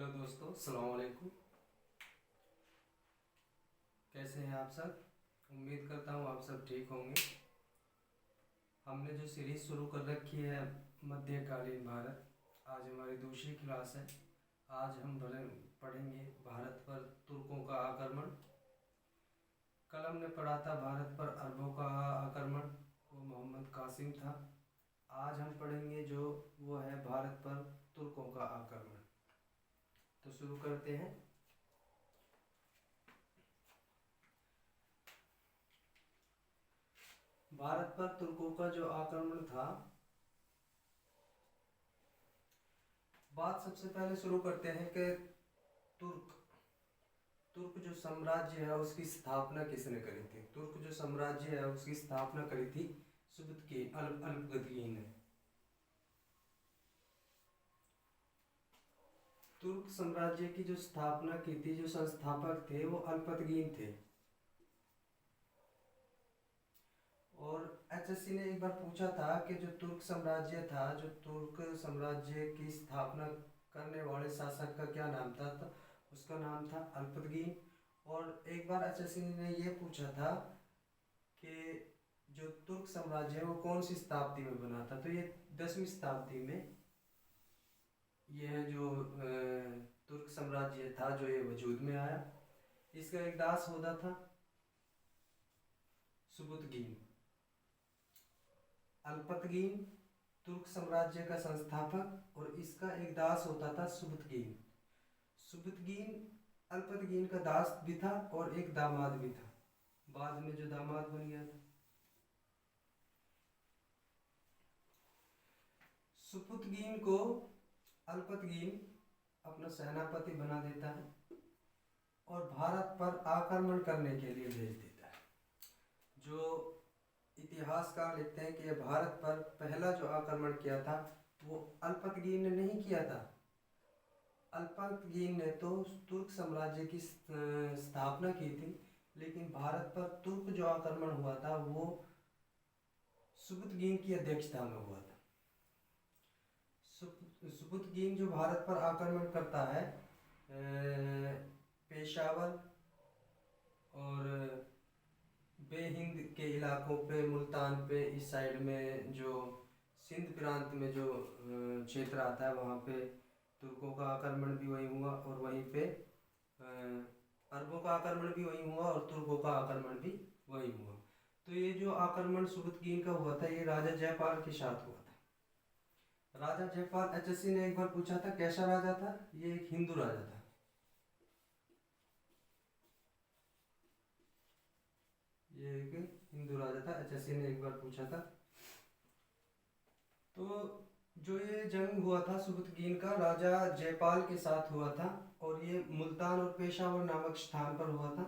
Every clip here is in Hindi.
हेलो दोस्तों, अस्सलाम वालेकुम। कैसे हैं आप सब? उम्मीद करता हूँ आप सब ठीक होंगे। हमने जो सीरीज़ शुरू कर रखी है मध्यकालीन भारत, आज हमारी दूसरी क्लास है। आज हम पढ़ेंगे भारत पर तुर्कों का आक्रमण। कल हमने पढ़ा था भारत पर अरबों का आक्रमण, वो मोहम्मद कासिम था। आज हम पढ़ेंगे जो वो है भारत पर तुर्कों का आक्रमण। तो शुरू करते हैं। भारत पर तुर्कों का जो आक्रमण था, बात सबसे पहले शुरू करते हैं कि तुर्क तुर्क जो साम्राज्य है उसकी स्थापना किसने करी थी। तुर्क जो साम्राज्य है उसकी स्थापना करी थी सुबुतकीन अल्पतकीन ने। तुर्क साम्राज्य की जो स्थापना की थी, जो संस्थापक थे वो अल्पतकीन थे। और एचएससी ने एक बार पूछा था कि जो तुर्क साम्राज्य था, जो तुर्क साम्राज्य की स्थापना करने वाले शासक का क्या नाम था, तो उसका नाम था अल्पतकीन। और एक बार एचएससी ने ये पूछा था कि जो तुर्क साम्राज्य है वो कौन सी शताब्दी में बना था, तो ये 10वीं शताब्दी में यह जो तुर्क साम्राज्य था जो ये वजूद में आया। इसका एक दास होता था सुबुतकीन। अल्पतकीन तुर्क साम्राज्य का संस्थापक और इसका एक दास होता था सुबुतकीन। सुबुतकीन अल्पतकीन का दास भी था और एक दामाद भी था, बाद में जो दामाद बन गया था। सुबुतकीन को अल्पतकीन अपना सेनापति बना देता है और भारत पर आक्रमण करने के लिए भेज देता है। जो इतिहासकार लिखते हैं कि भारत पर पहला जो आक्रमण किया था वो अल्पतकीन ने नहीं किया था। अल्पतकीन ने तो तुर्क साम्राज्य की स्थापना की थी, लेकिन भारत पर तुर्क जो आक्रमण हुआ था वो सुबुतकीन की अध्यक्षता में हुआ था। सुबुतकीन जो भारत पर आक्रमण करता है पेशावर और बेहिंद के इलाकों पे, मुल्तान पे, इस साइड में जो सिंध प्रांत में जो क्षेत्र आता है वहाँ पे तुर्कों का आक्रमण भी वहीं हुआ और वहीं पे अरबों का आक्रमण भी वहीं हुआ और तुर्कों का आक्रमण भी वहीं हुआ। तो ये जो आक्रमण सुबुतकीन का हुआ था ये राजा जयपाल के साथ हुआ था। राजा जयपाल, एचएससी ने एक बार पूछा था कैसा राजा था, ये एक हिंदू राजा था। ये एक हिंदू राजा था, एचएससी ने एक बार पूछा था। तो जो ये जंग हुआ था सुबुतकीन का राजा जयपाल के साथ हुआ था और ये मुल्तान और पेशावर नामक स्थान पर हुआ था।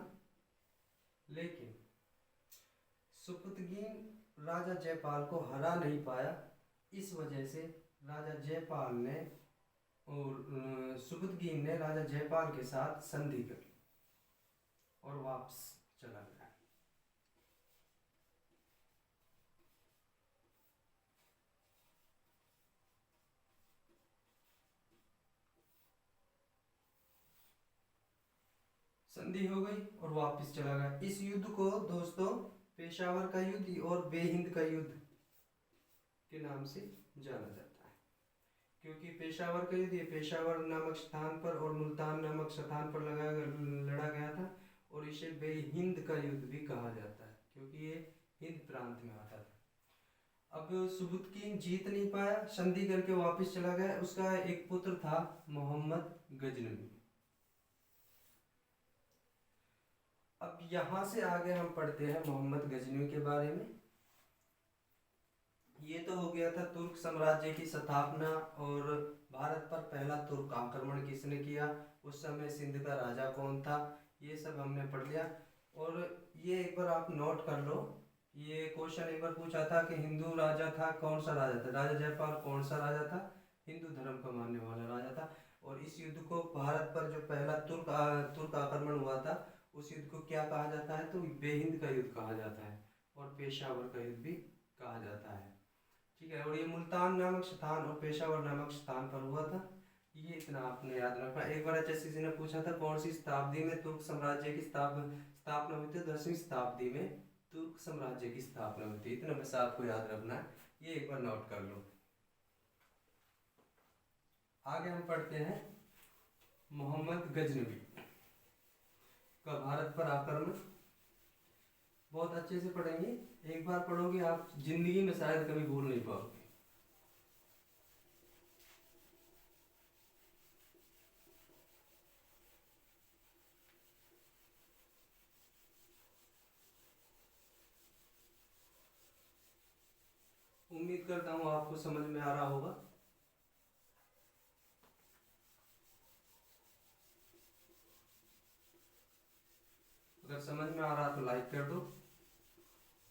लेकिन सुबुतकीन राजा जयपाल को हरा नहीं पाया। इस वजह से राजा जयपाल ने और सुबुतकीन ने राजा जयपाल के साथ संधि कर ली और वापस चला गया। संधि हो गई और वापस चला गया। इस युद्ध को दोस्तों पेशावर का युद्ध और बेहिंद का युद्ध के नाम से जाना जाता है, क्योंकि पेशावर का युद्ध ये पेशावर नामक स्थान पर और मुल्तान नामक स्थान पर लड़ा गया था और इसे बेहिंद का युद्ध भी कहा जाता है क्योंकि ये हिंद प्रांत में आता था। अब सुबुतकीन जीत नहीं पाया, संधि करके वापस चला गया। उसका एक पुत्र था मोहम्मद गजनवी। अब यहाँ से आगे हम पढ़ते हैं मोहम्मद गजनवी के बारे में। ये तो हो गया था तुर्क साम्राज्य की स्थापना और भारत पर पहला तुर्क आक्रमण किसने किया, उस समय सिंध का राजा कौन था, ये सब हमने पढ़ लिया। और ये एक बार आप नोट कर लो, ये क्वेश्चन एक बार पूछा था कि हिंदू राजा था, कौन सा राजा था। राजा जयपाल कौन सा राजा था, हिंदू धर्म का मानने वाला राजा था। और इस युद्ध को भारत पर जो पहला तुर्क आक्रमण हुआ था उस युद्ध को क्या कहा जाता है, तो बेहिंद का युद्ध कहा जाता है और पेशावर का युद्ध भी कहा जाता है। ठीक है। और ये मुल्तान नामक स्थान और पेशावर नामक स्थान पर हुआ था। ये इतना आपने याद रखना। एक बार HSCC ने पूछा था कौन सी शताब्दी में तुर्क साम्राज्य की स्थापना हुई थी। 10वीं शताब्दी में तुर्क साम्राज्य की स्थापना हुई थी। इतना बस आपको याद रखना है, ये एक बार नोट कर लो। आगे हम पढ़ते हैं मोहम्मद गजनवी का भारत पर आक्रमण। बहुत अच्छे से पढ़ेंगे, एक बार पढ़ोगे आप जिंदगी में शायद कभी भूल नहीं पाओगे। उम्मीद करता हूँ आपको समझ में आ रहा होगा। अगर समझ में आ रहा तो लाइक कर दो।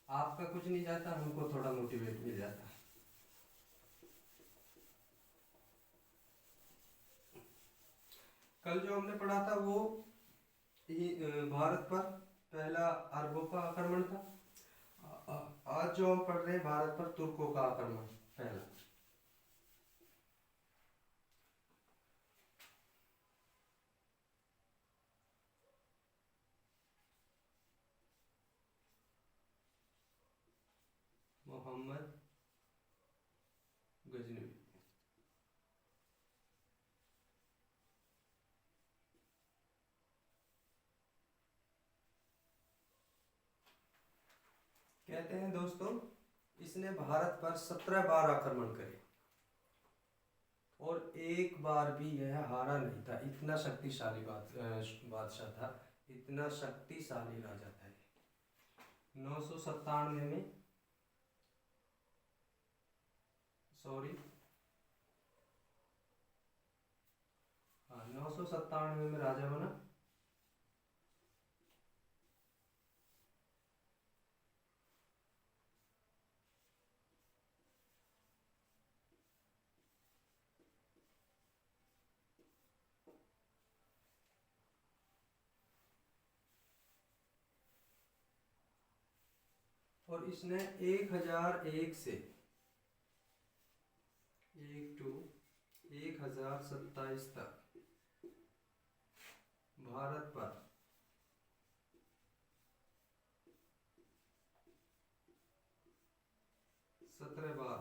आपका कुछ नहीं जाता, हमको थोड़ा मोटिवेट मिल जाता। कल जो हमने पढ़ा था वो भारत पर पहला अरबों का आक्रमण था। आज जो हम पढ़ रहे हैं भारत पर तुर्कों का आक्रमण पहला। मोहम्मद गजनवी। कहते हैं दोस्तों, इसने भारत पर 17 बार आक्रमण करे और एक बार भी यह हारा नहीं था। इतना शक्तिशाली बादशाह था, इतना शक्तिशाली राजा था। 997 में, सॉरी, हाँ 997 में राजा बना। और इसने 1001 से 1027 तक भारत पर 17 बार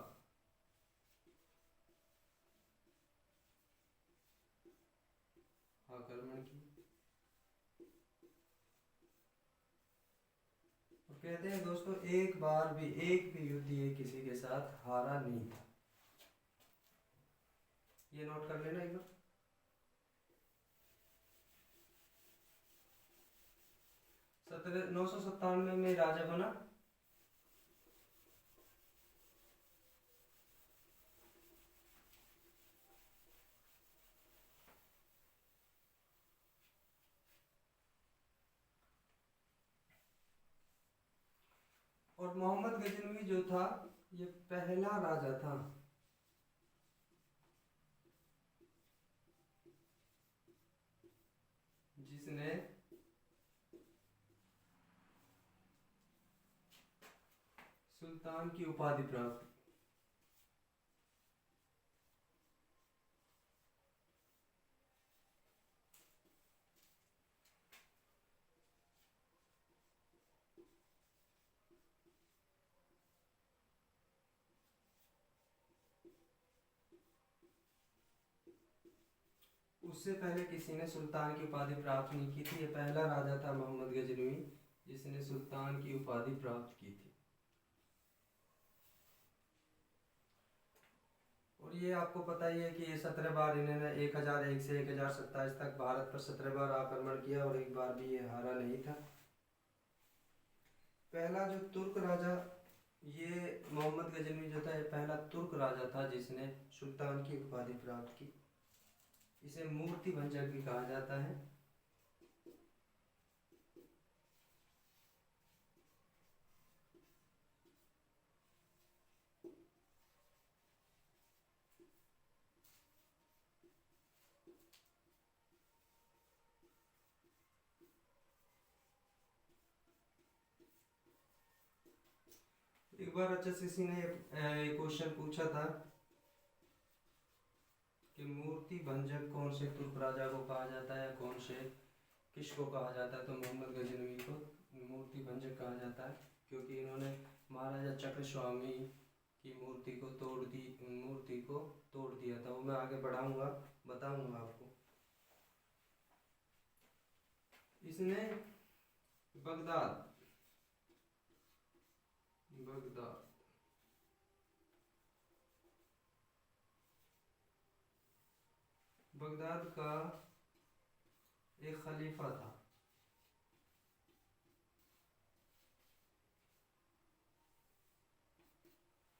आक्रमण की। और कहते हैं दोस्तों, एक बार भी एक भी युद्ध ये किसी के साथ हारा नहीं था। ये नोट कर लेना एक बार। 997 में राजा बना। और मोहम्मद गजनवी जो था ये पहला राजा था जिसने सुल्तान की उपाधि प्राप्त की। उससे पहले किसी ने सुल्तान की उपाधि प्राप्त नहीं की थी। ये पहला राजा था मोहम्मद गजनवी जिसने सुल्तान की उपाधि प्राप्त की थी। और ये आपको पता ही है कि ये 17 बार इन्होंने 1001 से 1027 तक भारत पर 17 बार आक्रमण किया और एक बार भी ये हारा नहीं था। पहला जो तुर्क राजा, ये मोहम्मद गजनवी जो था, ये पहला तुर्क राजा था जिसने सुल्तान की उपाधि प्राप्त की। इसे मूर्ति भंजक भी कहा जाता है। एक बार HSCC ने क्वेश्चन पूछा था कि मूर्ति भंजक कौन से तुर्क राजा को कहा जाता है, कौन से किसको कहा जाता है, तो मोहम्मद गजनवी को मूर्ति भंजक कहा जाता है, क्योंकि इन्होंने महाराजा चक्रस्वामी की मूर्ति को तोड़ दिया था। वो मैं आगे बढ़ाऊंगा, बताऊंगा आपको। इसने बगदाद का एक खलीफा था,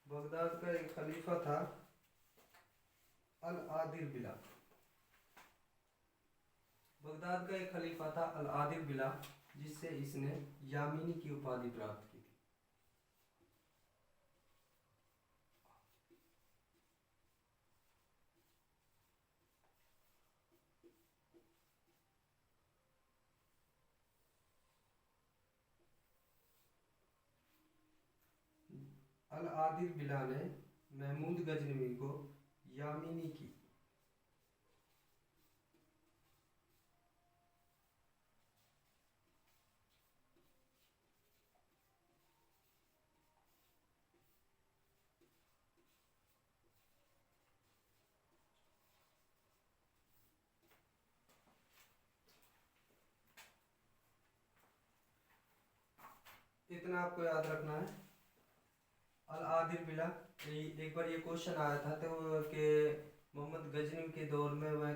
बगदाद का एक खलीफा था अल आदिल बिला। बगदाद का एक खलीफा था अल आदिल बिला, जिससे इसने यामीनी की उपाधि प्राप्त की थी। अल आदिल बिला ने महमूद गजनवी को यामीनी की इतना आपको याद रखना है। अल आदिल बिला, एक बार ये क्वेश्चन आया था तो कि मोहम्मद गजनवी के दौर में वह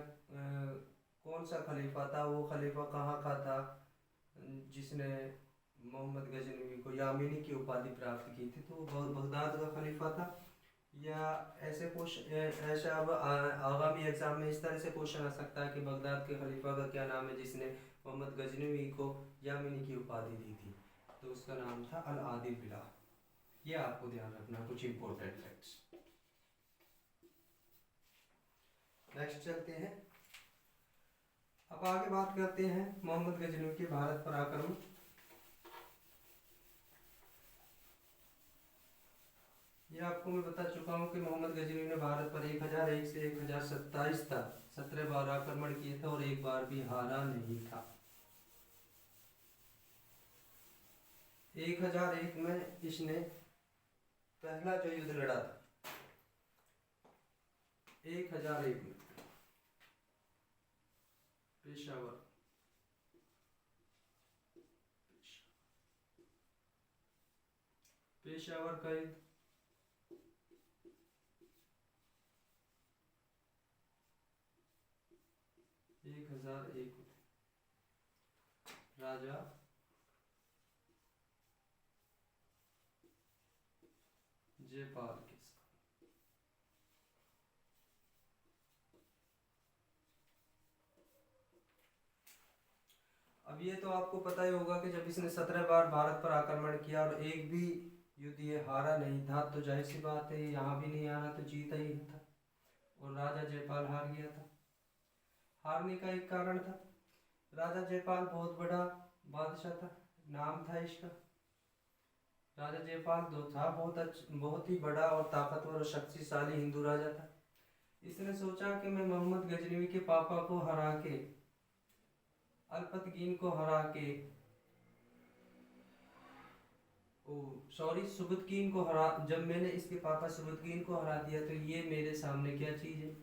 कौन सा खलीफा था, वो खलीफा कहाँ का था जिसने मोहम्मद गजनवी को यामीनी की उपाधि प्राप्त की थी, तो वो बगदाद का खलीफा था। या ऐसे क्वेश्चन, ऐसे अब आगामी एग्जाम में इस तरह से क्वेश्चन आ सकता है कि बगदाद के खलीफा का क्या नाम है जिसने मोहम्मद गजनवी को यामीनी की उपाधि दी थी, तो उसका नाम था अल आदिल बिला। ये आपको ध्यान रखना, कुछ इंपॉर्टेंट फैक्ट्स। नेक्स्ट चलते हैं, अब आगे बात करते हैं मोहम्मद गजनवी के भारत पर आक्रमण। ये आपको मैं बता चुका हूँ कि मोहम्मद गजनवी ने भारत पर 1001 से 1027 तक 17 बार आक्रमण किए थे और एक बार भी हारा नहीं था। 1001 में इसने पहला जो युद्ध लड़ा था, 1001 में पेशावर का युद्ध, राजा जयपाल के साथ। अब ये तो आपको पता ही होगा कि जब इसने 17 बार भारत पर आक्रमण किया और एक भी युद्ध ये हारा नहीं था, तो जाहिर सी बात है यहाँ भी नहीं हारा तो जीता ही था, और राजा जयपाल हार गया था। हारने का एक कारण था, राजा जयपाल बहुत बड़ा बादशाह था, नाम था इसका राजा जयपाल दो था, बहुत ही बड़ा और ताकतवर और शक्तिशाली हिंदू राजा था। इसने सोचा कि मैं मोहम्मद गजनवी के पापा को हरा के, अल्पतगीन को हरा के, सुबुतकीन को हरा, जब मैंने इसके पापा सुबुतकीन को हरा दिया तो ये मेरे सामने क्या चीज है,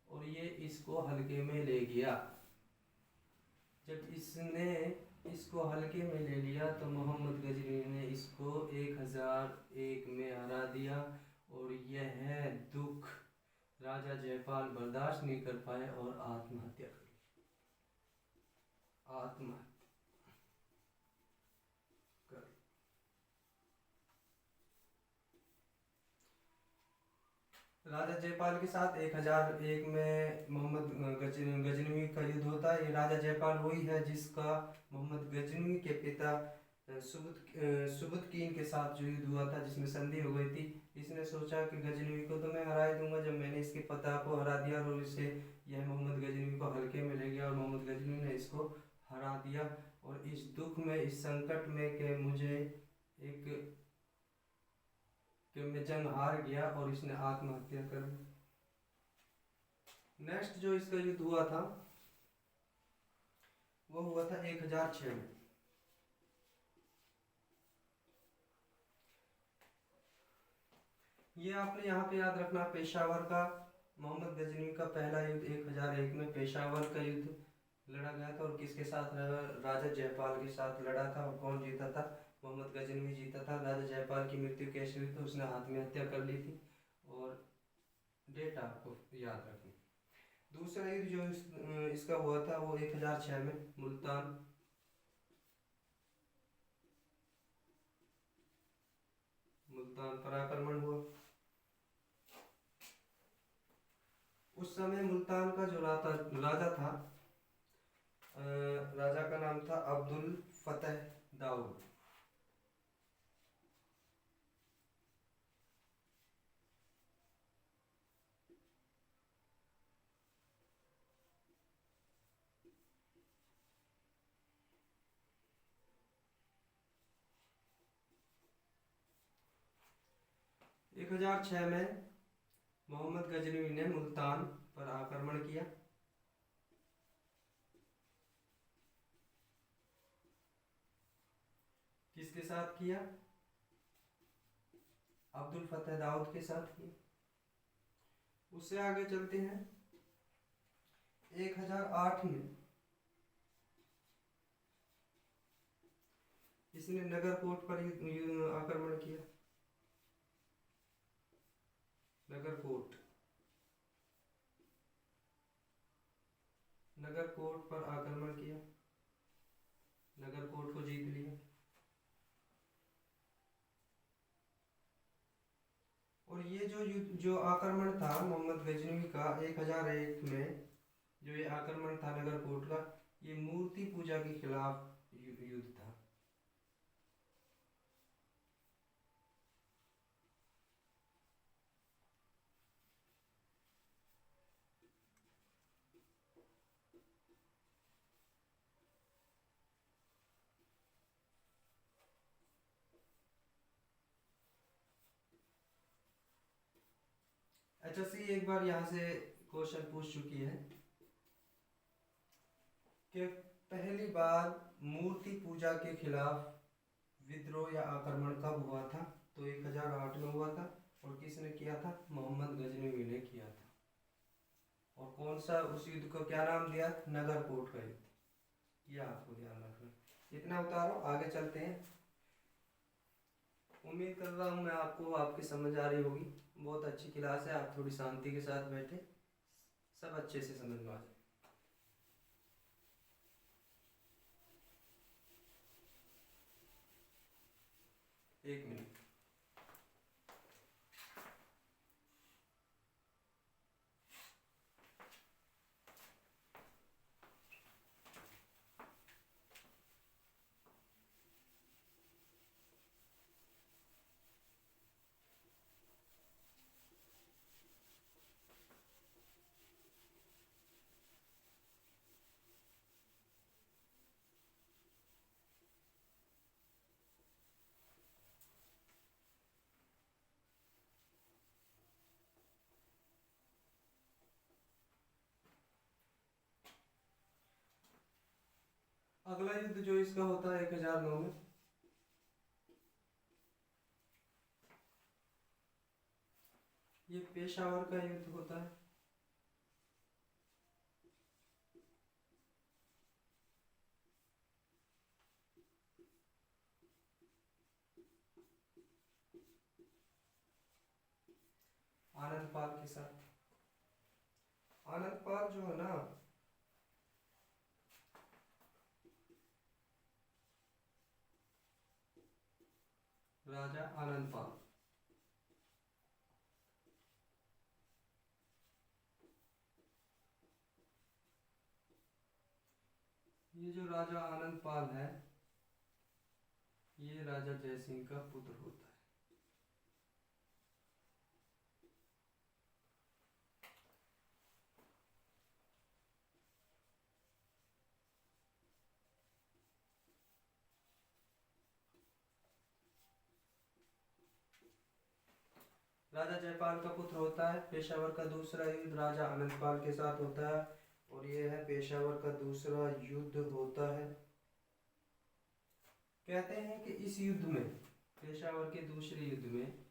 और ये इसको हल्के में ले गया। जब इसने इसको हल्के में ले लिया तो मोहम्मद गजनवी ने इसको 1001 में हरा दिया, और यह दुख राजा जयपाल बर्दाश्त नहीं कर पाए और आत्महत्या कर ली। राजा जयपाल के साथ 1001 में मोहम्मद गजनवी का युद्ध होता है। ये राजा जयपाल वही है जिसका मोहम्मद गजनवी के पिता सुबुतकीन के साथ जो युद्ध हुआ था, जिसमें संधि हो गई थी। इसने सोचा कि गजनवी को तो मैं हरा ही दूंगा, जब मैंने इसके पिता को हरा दिया और इसे यह मोहम्मद गजनवी को हल्के में ले गया और मोहम्मद गजनवी ने इसको हरा दिया। और इस दुख में, इस संकट में कि मुझे मैं जंग हार गया, और इसने आत्महत्या कर ली। नेक्स्ट जो इसका युद्ध हुआ था वो हुआ था 1006 में। ये आपने यहाँ पे याद रखना, पेशावर का मोहम्मद गजनवी का पहला युद्ध 1001 में पेशावर का युद्ध लड़ा गया था। और किसके साथ? राजा जयपाल के साथ लड़ा था। और कौन जीता था? मोहम्मद गजनवी जीता था। राजा जयपाल की मृत्यु कैसे हुई? तो उसने आत्महत्या कर ली थी। और डेट आपको याद रखनी। दूसरा युद्ध जो इसका हुआ था वो 1006 में मुल्तान पर आक्रमण हुआ। उस समय मुल्तान का जो राजा था, राजा का नाम था अब्दुल फतेह दाऊद। एक 1006 में मोहम्मद गजनवी ने मुल्तान पर आक्रमण किया। किसके साथ किया? अब्दुल फतेह दाऊद के साथ किया। उससे आगे चलते हैं। 1008 में इसने नगरकोट पर आक्रमण किया। नगरकोट पर आक्रमण किया। नगरकोट को जीत लिया। और ये जो आक्रमण था मोहम्मद गजनवी का 1001 में, जो ये आक्रमण था नगरकोट का, ये मूर्ति पूजा के खिलाफ युद्ध था। HSC एक बार यहाँ से क्वेश्चन पूछ चुकी है कि पहली बार मूर्ति पूजा के खिलाफ विद्रोह या आक्रमण कब हुआ था? तो 1008 में हुआ था। और किसने किया था? मोहम्मद गजनवी ने किया था। और कौन सा, उस युद्ध को क्या नाम दिया? नगरकोट का युद्ध। यह आपको ध्यान रखना। इतना उतारो, आगे चलते हैं। उम्मीद कर रहा हूँ मैं आपको आपकी समझ आ रही होगी। बहुत अच्छी क्लास है, आप थोड़ी शांति के साथ बैठे, सब अच्छे से समझ में आ जाए। एक मिनट। अगला युद्ध जो इसका होता है 1009 में, ये पेशावर का युद्ध होता है। आनंदपाल के साथ। आनंदपाल जो है ना, राजा आनंदपाल, ये जो राजा आनंदपाल है, ये राजा जयसिंह का पुत्र होता है। राजा जयपाल का पुत्र होता है। पेशावर का दूसरा युद्ध राजा अनंतपाल के साथ होता है और ये है पेशावर का दूसरा युद्ध होता है। कहते हैं कि इस युद्ध में, पेशावर के दूसरे युद्ध में,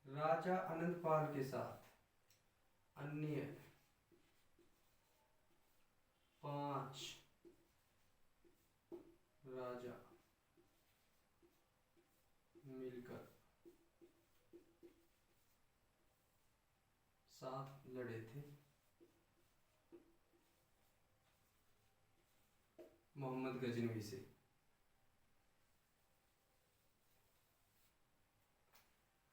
राजा अनंतपाल के साथ अन्य 5 राजा मिलकर साथ लड़े थे। मोहम्मद गजनवी से।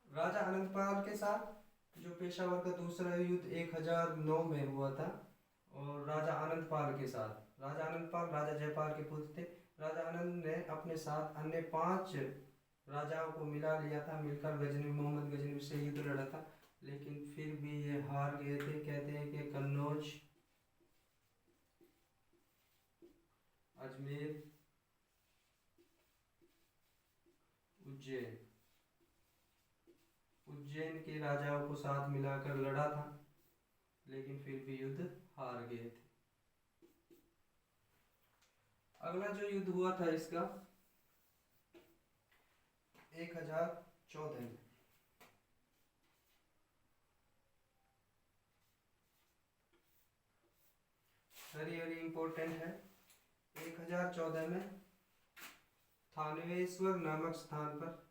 राजा अनंतपाल के साथ जो पेशावर का दूसरा युद्ध 1009 में हुआ था, और राजा अनंतपाल के साथ, राजा अनंतपाल राजा जयपाल के पुत्र थे। राजा आनंद ने अपने साथ अन्य 5 राजाओं को मिला लिया था, मिलकर गजनी मोहम्मद गजनवी से युद्ध लड़ा था, लेकिन फिर भी ये हार गए थे। कहते हैं कि कन्नौज, अजमेर, उज्जैन के राजाओं को साथ मिलाकर लड़ा था, लेकिन फिर भी युद्ध हार गए थे। अगला जो युद्ध हुआ था इसका 1014 में। वेरी वेरी इंपॉर्टेंट है। 1014 में थानेश्वर नामक स्थान पर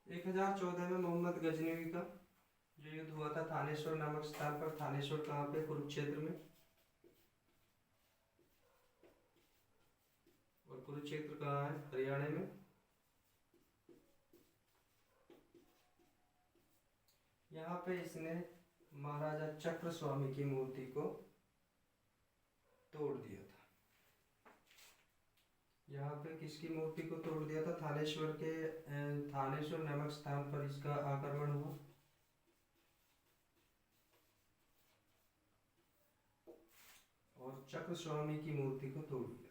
एक 1014 में मोहम्मद गजनवी का जो युद्ध हुआ था थानेश्वर नामक स्थान पर। थानेश्वर कहाँ पे? कुरुक्षेत्र में। और कुरुक्षेत्र कहाँ है? हरियाणा में। यहाँ पे इसने महाराजा चक्र स्वामी की मूर्ति को तोड़ दिया था। यहाँ पे किसकी मूर्ति को तोड़ दिया था? थानेश्वर नामक स्थान पर इसका आक्रमण हुआ। और चक्र स्वामी की मूर्ति को तोड़ दिया।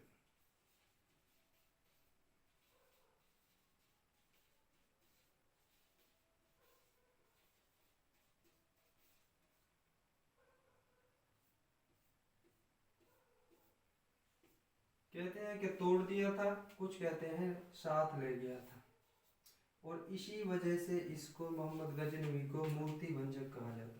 कहते हैं कि तोड़ दिया था, कुछ कहते हैं साथ ले गया था, और इसी वजह से इसको मोहम्मद गजनवी को मूर्ति भंजक कहा जाता है।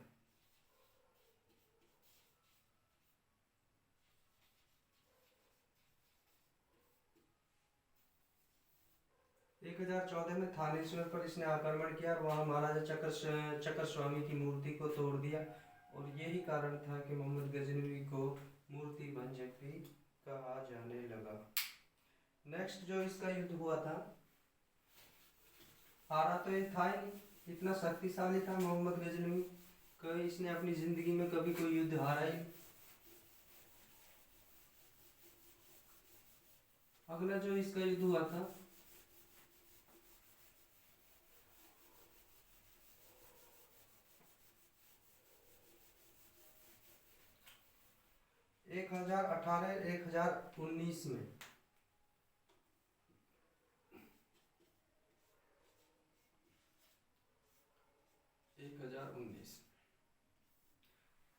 एक 1014 में थानेश्वर पर इसने आक्रमण किया और वहां महाराजा चक्र स्वामी की मूर्ति को तोड़ दिया, और यही कारण था कि मोहम्मद गजनवी को मूर्ति भंजक भी कहा जाने लगा। नेक्स्ट जो इसका युद्ध हुआ था, हारा तो ये था ही, इतना शक्तिशाली था मोहम्मद गजनवी, कभी इसने अपनी जिंदगी में कभी कोई युद्ध हारा ही। अगला जो इसका युद्ध हुआ था 1018-1019 में।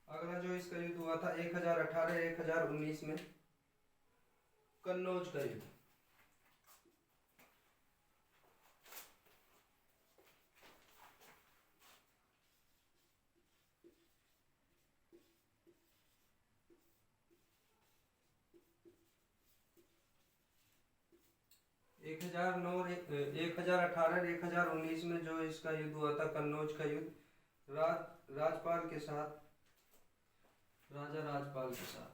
अगला जो इसका युद्ध हुआ था 1018-1019 में, कन्नौज का युद्ध। एक 1018-1019 में जो इसका युद्ध हुआ था कन्नौज का युद्ध, राजपाल के साथ, राजा राजपाल के साथ।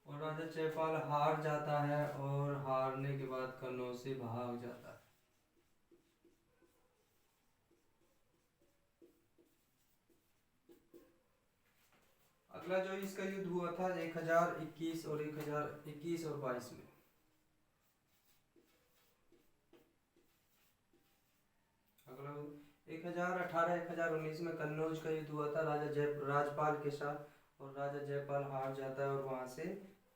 और राजा जयपाल हार जाता है, और हारने के बाद कन्नौज से भाग जाता है। अगला जो इसका युद्ध हुआ था 1021 और 1021 और 22 में। अगला 1018 1019 में कन्नौज का युद्ध हुआ था राजपाल के साथ, और राजा जयपाल हार जाता है और वहां से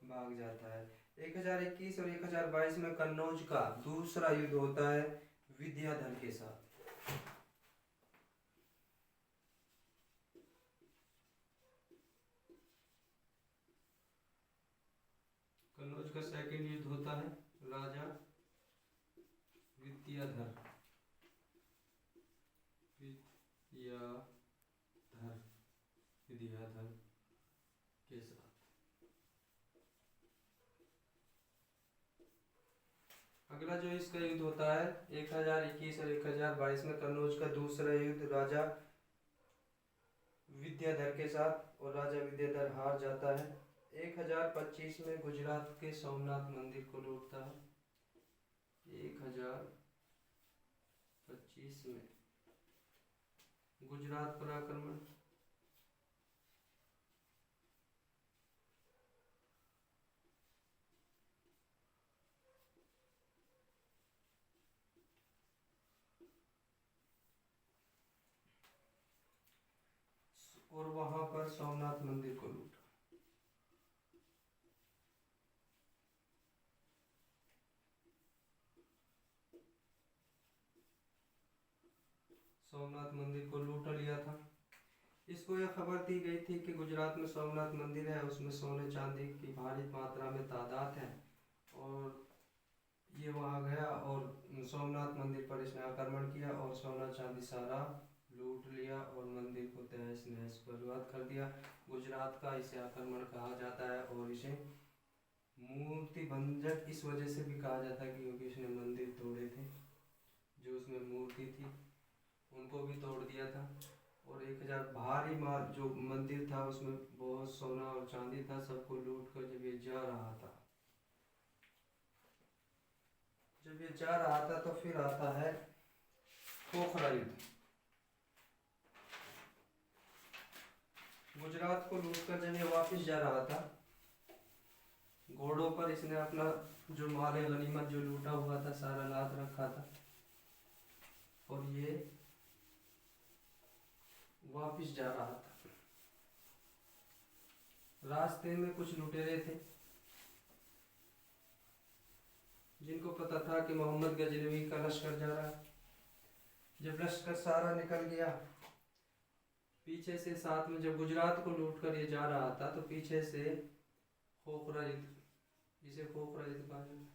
भाग जाता है। 1021 और 1022 में कन्नौज का दूसरा युद्ध होता है विद्याधर के साथ। कन्नौज का सेकंड युद्ध होता है राजा विद्याधर विद्याधर के साथ। अगला जो इसका युद्ध होता है 1021 और 1022 में कन्नौज का दूसरा युद्ध राजा विद्याधर के साथ, और राजा विद्याधर हार जाता है। 1025 में गुजरात के सोमनाथ मंदिर को लूटता है। 1025 में गुजरात पर आक्रमण। और वहां पर सोमनाथ मंदिर को लूटा। सोमनाथ मंदिर को लूट लिया था। इसको यह खबर दी गई थी कि गुजरात में सोमनाथ मंदिर है, उसमें सोने चांदी की भारी मात्रा में तादाद है, और ये वहां गया और सोमनाथ मंदिर पर इसने आक्रमण किया और सोना चांदी सारा लूट लिया और मंदिर को तहस नहस बर्बाद कर दिया। गुजरात का इसे आक्रमण कहा जाता है, और इसे मूर्ति भंजक इस वजह से भी कहा जाता है क्योंकि इसने मंदिर तोड़े थे, जो उसमें मूर्ति थी उनको भी तोड़ दिया था, और 1000 भारी माल जो मंदिर था उसमें बहुत सोना और चांदी था, सबको लूट कर जब ये जा रहा था तो फिर आता है पोखरा युद्ध। गुजरात को लूटकर जब ये वापस जा रहा था, घोड़ों पर इसने अपना जो माल गनीमत जो लूटा हुआ था सारा लाद रखा था, और ये वापस जा रहा था। रास्ते में कुछ लुटेरे थे जिनको पता था कि मोहम्मद गजनवी का लश्कर जा रहा है। जब लश्कर सारा निकल गया, पीछे से साथ में जब गुजरात को लूट कर ये जा रहा था तो पीछे से खोखरा युद्ध, इसे खोखरा युद्ध कहा जाता है।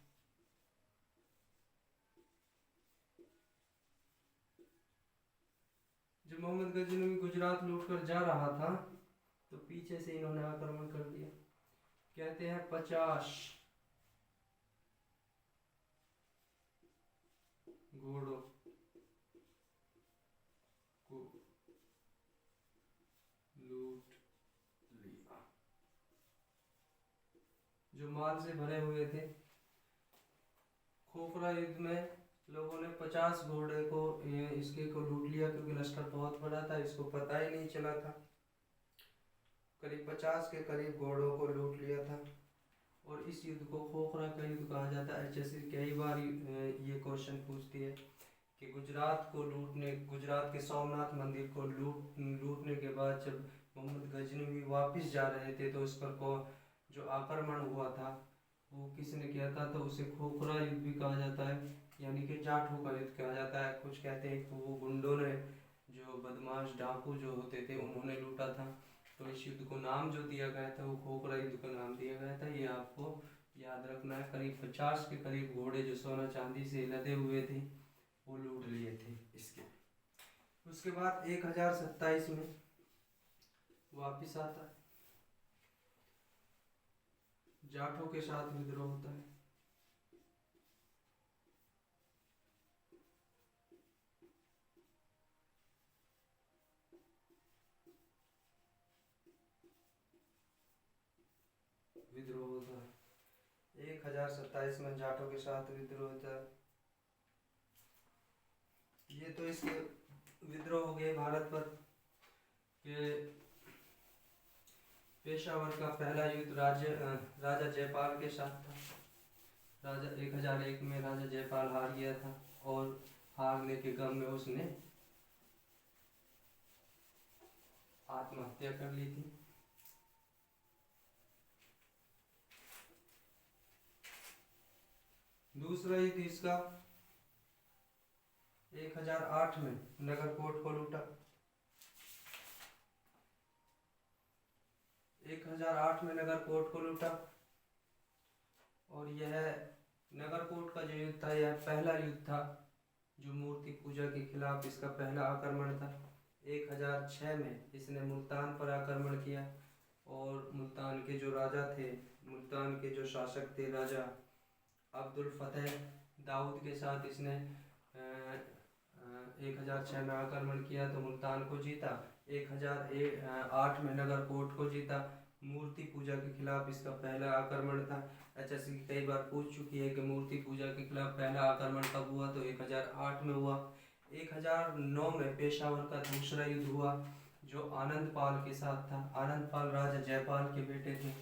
जब मोहम्मद गजनवी गुजरात लूट कर जा रहा था तो पीछे से इन्होंने आक्रमण कर दिया। कहते हैं 50 घोड़ों को लूट लिया जो माल से भरे हुए थे। खोखरा युद्ध में लोगों ने 50 घोड़े को इसके को लूट लिया क्योंकि लश्कर बहुत बड़ा था, इसको पता ही नहीं चला था। करीब 50 के करीब घोड़ों को लूट लिया था, और इस युद्ध को खोखरा का युद्ध कहा जाता है। जैसे कई बार ये क्वेश्चन पूछती है कि गुजरात के सोमनाथ मंदिर को लूटने के बाद जब मोहम्मद गजनवी वापस जा रहे थे तो उस पर को जो आक्रमण हुआ था वो किसने किया था, तो उसे खोखरा युद्ध भी कहा जाता है, यानी कि जाठों का युद्ध कहा जाता है। कुछ कहते हैं कि वो गुंडों ने, जो बदमाश डाकू जो होते थे, उन्होंने लूटा था, तो इस युद्ध को नाम जो दिया गया था वो खोखरा युद्ध का नाम दिया गया था। ये आपको याद रखना है। करीब 50 के करीब घोड़े जो सोना चांदी से लदे हुए थे वो लूट लिए थे इसके। उसके बाद 1027 में वापिस आता है, जाठों के साथ विद्रोह होता है। विद्रोह होता है 1027 में जाटों के साथ विद्रोह होता है। ये तो इसके विद्रोह हो गए भारत पर के पेशावर का पहला युद्ध राजा जयपाल के साथ था। राजा 1001 में राजा जयपाल हार गया था और हारने के गम में उसने आत्महत्या कर ली थी। दूसरा युद्ध इसका 1008 में नगरकोट को लूटा। 1008 में नगरकोट को लूटा और यह नगरकोट का जो युद्ध था यह पहला युद्ध था जो मूर्ति पूजा के खिलाफ इसका पहला आक्रमण था। 1006 में इसने मुल्तान पर आक्रमण किया और मुल्तान के जो राजा थे, मुल्तान के जो शासक थे राजा अब्दुल फतेह दाऊद के साथ इसने 1006 में आक्रमण किया तो मुल्तान को जीता। 1008 में नगरकोट को जीता। मूर्ति पूजा के खिलाफ इसका पहला आक्रमण था। एचएससी कई बार पूछ चुकी है कि मूर्ति पूजा के खिलाफ पहला आक्रमण कब हुआ, तो 1008 में हुआ। 1009 में पेशावर का दूसरा युद्ध हुआ जो आनंद पाल के साथ था। आनंद पाल राजा जयपाल के बेटे थे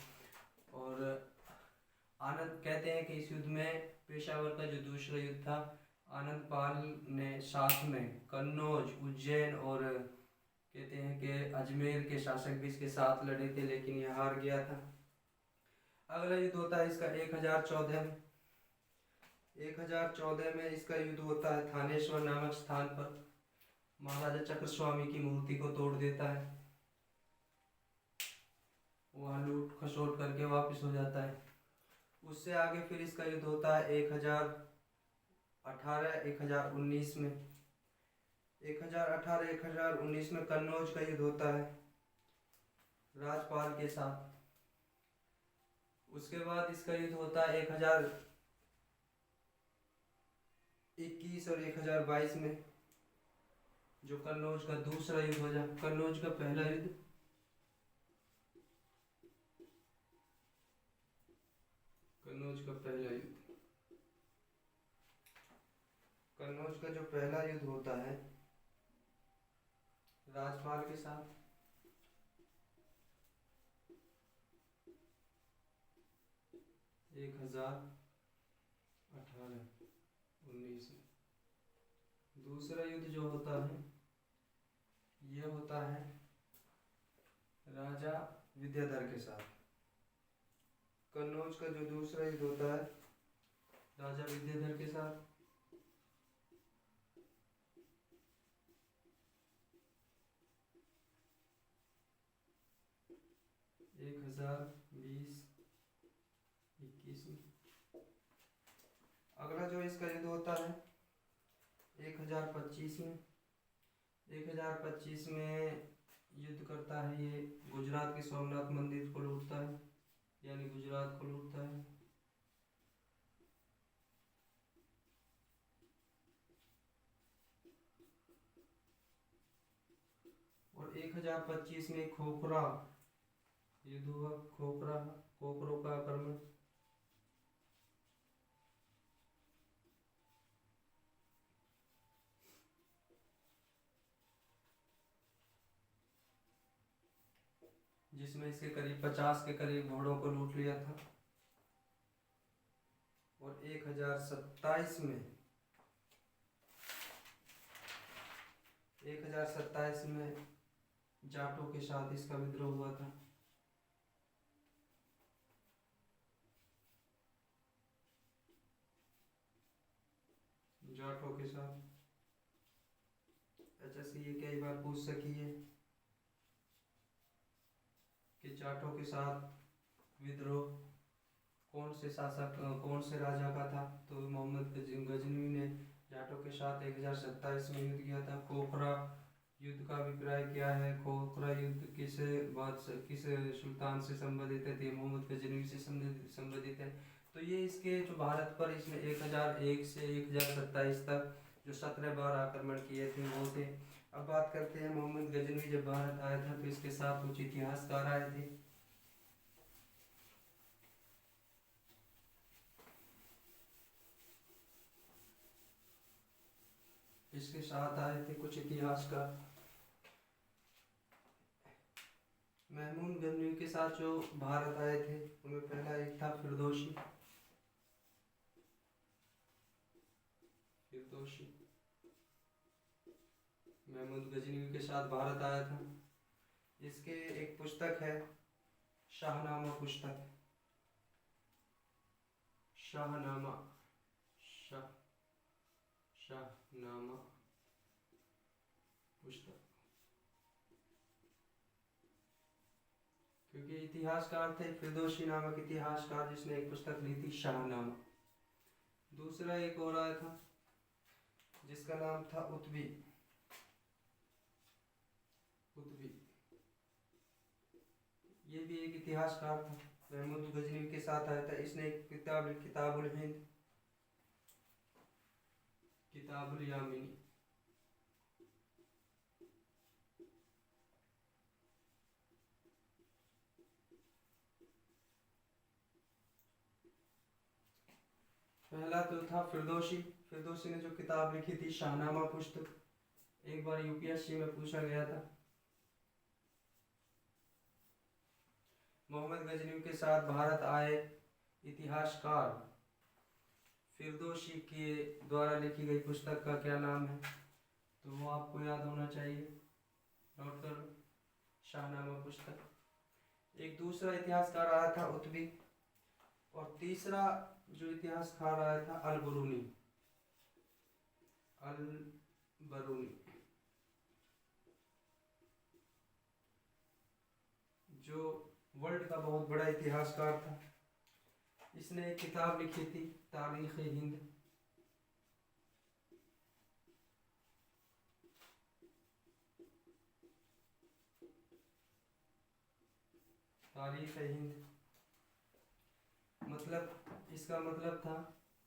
और आनंद कहते हैं कि इस युद्ध में पेशावर का जो दूसरा युद्ध था आनंद पाल ने साथ में कन्नौज, उज्जैन और कहते हैं कि अजमेर के शासक भी इसके साथ लड़े थे लेकिन यह हार गया था। अगला युद्ध होता है इसका 1014 में। 1014 में इसका युद्ध होता है थानेश्वर नामक स्थान पर। महाराजा चक्रस्वामी की मूर्ति को तोड़ देता है, वहां लूट खसोट करके वापस हो जाता है। उससे आगे फिर इसका युद्ध होता है 1018 1019 में। 1018 1019 में कन्नौज का युद्ध होता है राजपाल के साथ। उसके बाद इसका युद्ध होता है 1021 और 1022 में जो कन्नौज का दूसरा युद्ध हो जाए। कन्नौज का पहला युद्ध कन्नौज का जो पहला युद्ध होता है राजपाल के साथ। 1018-19 में दूसरा युद्ध जो होता है यह होता है राजा विद्याधर के साथ। कन्नौज का जो दूसरा युद्ध होता है राजा विद्याधर के साथ। 1020-21 में। अगला जो इसका युद्ध होता है 1025 में। 1025 में युद्ध करता है ये गुजरात के सोमनाथ मंदिर को लूटता है, यानी गुजरात को लूटता है। और 1025 में खोखरा युद्ध हुआ, खोखरों का आक्रमण। जिसमें इसके करीब 50 के करीब घोड़ों को लूट लिया था। और 1027 में जाटों के साथ इसका विद्रोह हुआ था। जाटों के साथ एचएससी ये कई बार पूछ सकी है कि जाटों के साथ विद्रोह कौन से राजा का था, तो मोहम्मद गजनवी ने जाटों के साथ 1027 में युद्ध किया था। खोखरा युद्ध का अभिप्राय क्या है? खोखरा युद्ध किस सुल्तान से संबंधित है? तो मोहम्मद गजनवी से संबंधित है। तो ये इसके जो भारत पर इसने 1001 से 1027 तक जो 17 बार आक्रमण किए थे वो थे। अब बात करते हैं मोहम्मद गजनवी जब भारत आया था तो इसके साथ कुछ इतिहासकार आए थे। इसके साथ आए थे कुछ इतिहासकार। महमूद गजनवी के साथ जो भारत आए थे उनमें पहला एक था फिरदौसी। महमूद गजनवी के साथ भारत आया था। इसके एक पुस्तक है शाहनामा पुस्तक, शाहनामा, शाहनामा पुस्तक, क्योंकि इतिहासकार थे फिरदौसी नामक इतिहासकार जिसने एक पुस्तक ली थी शाहनामा। दूसरा एक और आया था जिसका नाम था उत्बी। ये भी एक इतिहासकार था, महमूद गजनवी के साथ आया था। इसने एक किताब, किताबुल हिंद, किताबुल यामिनी, पहला तो था फिरदौसी ने जो किताब लिखी थी शाहनामा पुस्तक, एक बार यूपीएससी में पूछा गया था। मोहम्मद गजनवी के साथ भारत आए इतिहासकार फिरदौसी के द्वारा लिखी गई पुस्तक का क्या नाम है, तो वो आपको याद होना चाहिए, नोट कर लो, शाहनामा पुस्तक। एक दूसरा इतिहासकार आया था उत्बी, और तीसरा जो इतिहासकार आया था अल-बरूनी। जो वर्ल्ड का बहुत बड़ा इतिहासकार था। इसने एक किताब लिखी थी तारीख हिंद। तारीख हिंद मतलब, इसका मतलब था,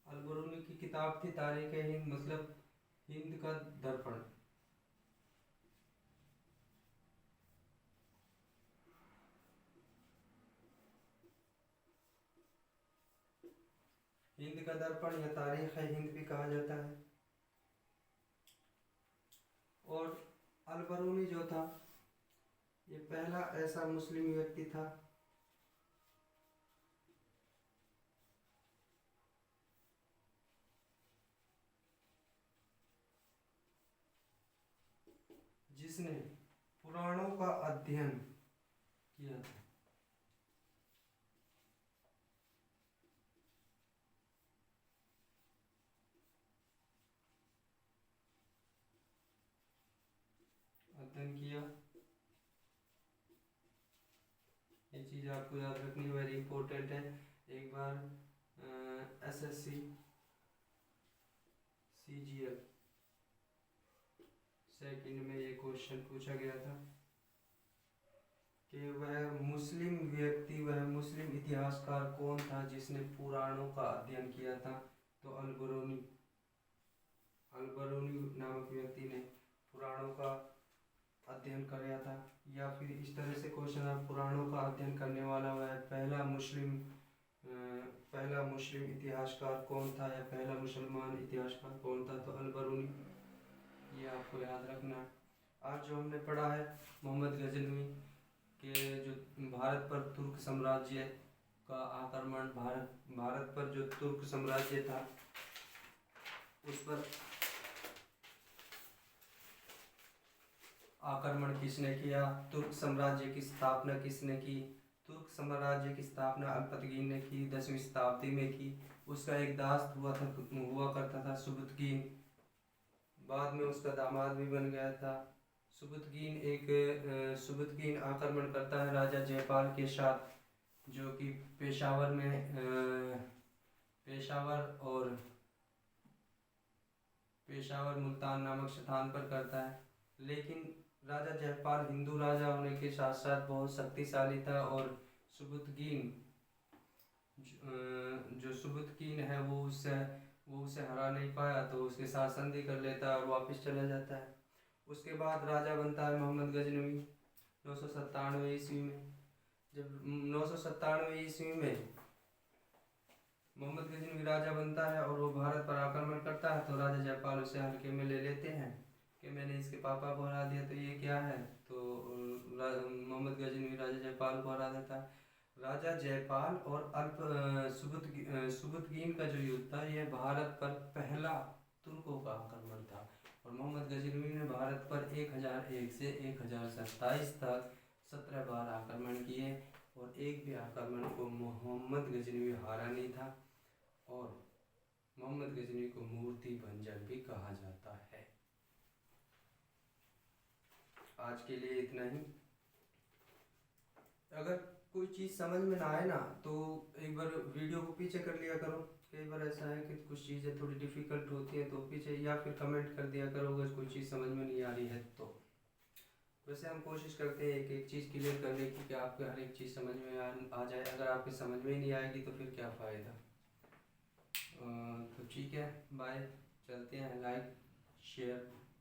अल-बरूनी की किताब थी तारीख हिंद, मतलब हिंद का दर्पण। हिंद का दर्पण या तारीख हिंद भी कहा जाता है। और अल-बरूनी जो था ये पहला ऐसा मुस्लिम व्यक्ति था जिसने पुराणों का अध्ययन किया था। अध्ययन किया, ये चीज़ आपको याद रखनी वेरी इंपॉर्टेंट है। एक बार एसएससी सीजीएल सेकंड में ये क्वेश्चन पूछा गया था कि वह मुस्लिम व्यक्ति, वह मुस्लिम इतिहासकार कौन था जिसने पुराणों का अध्ययन किया था, तो अल-बरूनी नामक व्यक्ति ने पुराणों का अध्ययन किया था। या फिर इस तरह से क्वेश्चन है, पुराणों का अध्ययन करने वाला वह पहला मुस्लिम इतिहासकार कौन था, या पहला मुसलमान इतिहासकार कौन था, तो अल-बरूनी। ये आपको याद रखना है। आज जो हमने पढ़ा है मोहम्मद गजनवी के जो भारत पर तुर्क साम्राज्य का आक्रमण, भारत पर जो तुर्क साम्राज्य था उस पर आक्रमण किसने किया, तुर्क साम्राज्य की स्थापना किसने की। तुर्क साम्राज्य की स्थापना अल्पतगीन ने की, 10वीं शताब्दी में की। उसका एक दास्त हुआ करता था सुबुतगीन, बाद में उसका दामाद भी बन गया था। सुबुतगीन आक्रमण करता है राजा जयपाल के साथ, जो कि पेशावर मुल्तान नामक स्थान पर करता है। लेकिन राजा जयपाल हिंदू राजा होने के साथ साथ बहुत शक्तिशाली था, और सुबुतगीन है वो उसे हरा नहीं पाया, तो उसके साथ संधि कर लेता है और वापस चला जाता है। उसके बाद राजा बनता है मोहम्मद गजनवी 997 ईस्वी में। जब 997 ईस्वी में मोहम्मद गजनवी राजा बनता है और वो भारत पर आक्रमण करता है, तो राजा जयपाल उसे हल्के में ले लेते हैं कि मैंने इसके पापा को हरा दिया तो ये क्या है, तो मोहम्मद गजनवी राजा जयपाल को हरा देता। राजा जयपाल और सुबुतगीन का जो युद्ध था ये भारत पर पहला तुर्कों का आक्रमण था, और मोहम्मद गजनवी ने भारत पर 1001 से 1027 तक 17 बार आक्रमण किए, और एक भी आक्रमण को मोहम्मद गजनवी हारा नहीं था, और मोहम्मद गजनवी को मूर्ति भंजन भी कहा जाता है। आज के लिए इतना ही। अगर कोई चीज़ समझ में ना आए ना तो एक बार वीडियो को पीछे कर लिया करो। कई बार ऐसा है कि कुछ चीज़ें थोड़ी डिफ़िकल्ट होती हैं तो पीछे या फिर कमेंट कर दिया करो अगर कोई चीज़ समझ में नहीं आ रही है तो। वैसे हम कोशिश करते हैं एक एक चीज़ क्लियर करने की कि आपको हर एक चीज़ समझ में आ जाए। अगर आपके समझ में ही नहीं आएगी तो फिर क्या फ़ायदा। तो ठीक है, बाय, चलते हैं। लाइक, शेयर,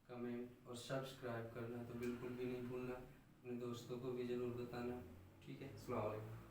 कमेंट और सब्सक्राइब करना तो बिल्कुल भी नहीं भूलना। अपने दोस्तों को भी ज़रूर बताना। ठीक है, अस्सलाम वालेकुम।